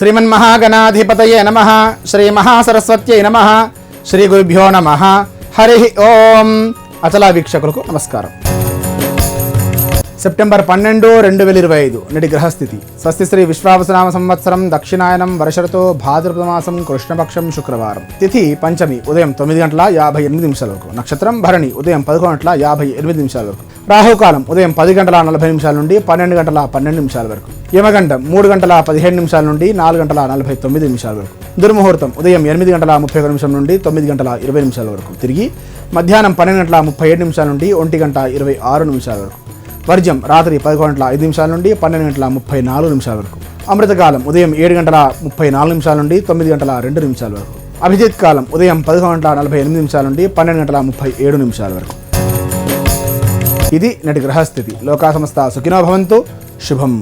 శ్రీమన్మహాగణాధిపతయే నమః. శ్రీ మహాసరస్వత్యై నమః. శ్రీ గురుభ్యో నమః. హరి ఓం. అచలా వీక్షకులకు నమస్కారం. సెప్టెంబర్ 12, 2025 నేటి గ్రహస్థితి. స్వస్తి శ్రీ విశ్వావసునామ సంవత్సరం దక్షిణాయనం వర్షఋతో భాద్రపద మాసం కృష్ణపక్షం శుక్రవారం. తిథి పంచమి ఉదయం 9:58 వరకు. నక్షత్రం భరణి ఉదయం 11:58 వరకు. రాహుకాలం ఉదయం 10:40 నుండి 12:12 వరకు. యమగండం 3:15 నుండి 4:49 వరకు. దుర్ముహూర్తం ఉదయం 8:31 నుండి 9:20 వరకు. తిరిగి మధ్యాహ్నం 12:37 నుండి 1:26 వరకు. వర్జం రాత్రి 11:05 నుండి 12:34 వరకు. అమృతకాలం ఉదయం 7:34 నుండి 9:02 వరకు. అభిజిత్ కాలం ఉదయం 11:48 నుండి 12:37 వరకు. ఇది నేటి గ్రహస్థితి. లోకా సమస్త సుఖినో భవంతు. శుభం.